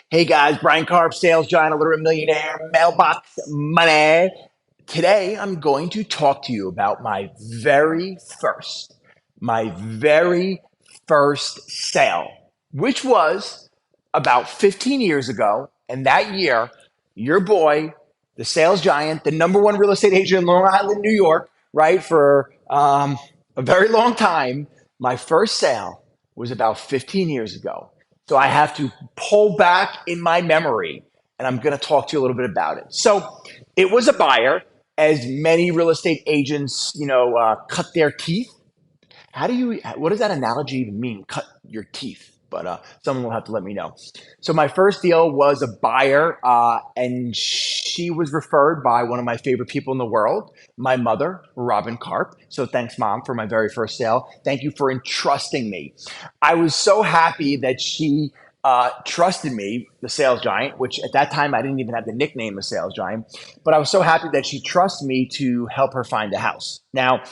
Hey guys, Brian Karp, sales giant, illiterate millionaire, mailbox money. Today I'm going to talk to you about my very first sale, which was about 15 years ago. And that year, your boy, the sales giant, the number one real estate agent in Long Island, New York, right, for a very long time, my first sale was about 15 years ago. So I have to pull back in my memory and I'm going to talk to you a little bit about it. So it was a buyer, as many real estate agents, cut their teeth. What does that analogy even mean? Cut your teeth. But someone will have to let me know. So my first deal was a buyer, and she was referred by one of my favorite people in the world, my mother, Robin Karp. So thanks, Mom, for my very first sale. Thank you for entrusting me. I was so happy that she trusted me, the sales giant, which at that time I didn't even have the nickname the sales giant, but I was so happy that she trusted me to help her find a house. Now,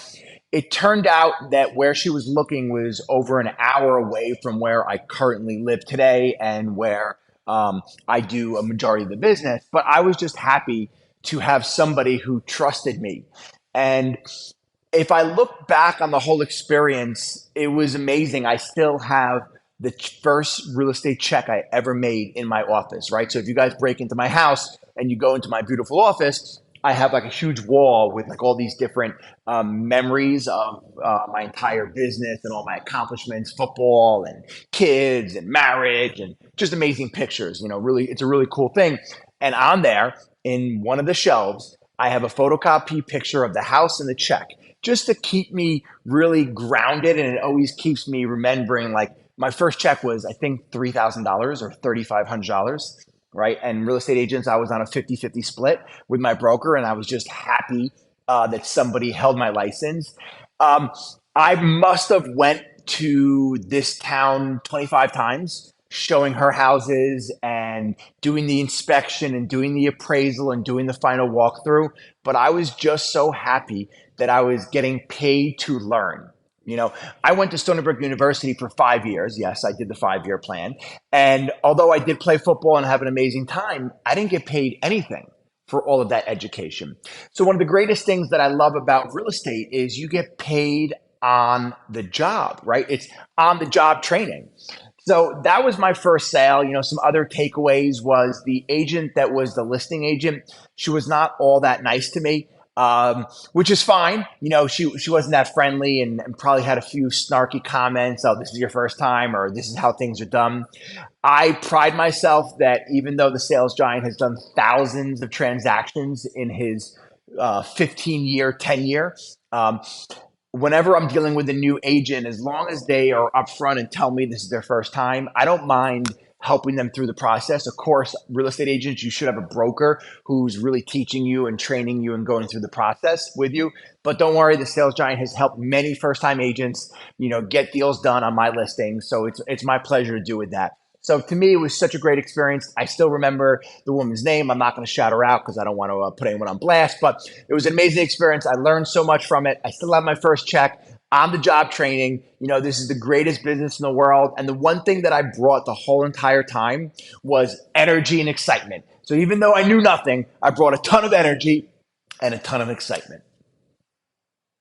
it turned out that where she was looking was over an hour away from where I currently live today and where I do a majority of the business. But I was just happy to have somebody who trusted me. And if I look back on the whole experience, it was amazing. I still have the first real estate check I ever made in my office, right? So if you guys break into my house and you go into my beautiful office, I have like a huge wall with like all these different memories of my entire business and all my accomplishments, football and kids and marriage and just amazing pictures. Really, it's a really cool thing. And on there, in one of the shelves, I have a photocopy picture of the house and the check just to keep me really grounded. And it always keeps me remembering like my first check was, I think, $3,000 or $3,500, right? And real estate agents, I was on a 50-50 split with my broker, and I was just happy that somebody held my license. Um, I must have went to this town 25 times showing her houses and doing the inspection and doing the appraisal and doing the final walkthrough. But I was just so happy that I was getting paid to learn. I went to Stony Brook University for 5 years. Yes, I did the 5 year plan. And although I did play football and have an amazing time, I didn't get paid anything for all of that education. So, one of the greatest things that I love about real estate is you get paid on the job, right? It's on the job training. So that was my first sale. Some other takeaways was the agent that was the listing agent. She was not all that nice to me, which is fine. She wasn't that friendly and probably had a few snarky comments. Oh, this is your first time, or this is how things are done. I pride myself that even though the sales giant has done thousands of transactions in his 15-year tenure, whenever I'm dealing with a new agent, as long as they are upfront and tell me this is their first time, I don't mind helping them through the process. Of course, real estate agents, you should have a broker who's really teaching you and training you and going through the process with you. But don't worry, the sales giant has helped many first-time agents, get deals done on my listing. So it's my pleasure to do with that. So to me, it was such a great experience. I still remember the woman's name. I'm not going to shout her out because I don't want to put anyone on blast, but it was an amazing experience. I learned so much from it. I still have my first check on the job training. This is the greatest business in the world. And the one thing that I brought the whole entire time was energy and excitement. So even though I knew nothing, I brought a ton of energy and a ton of excitement.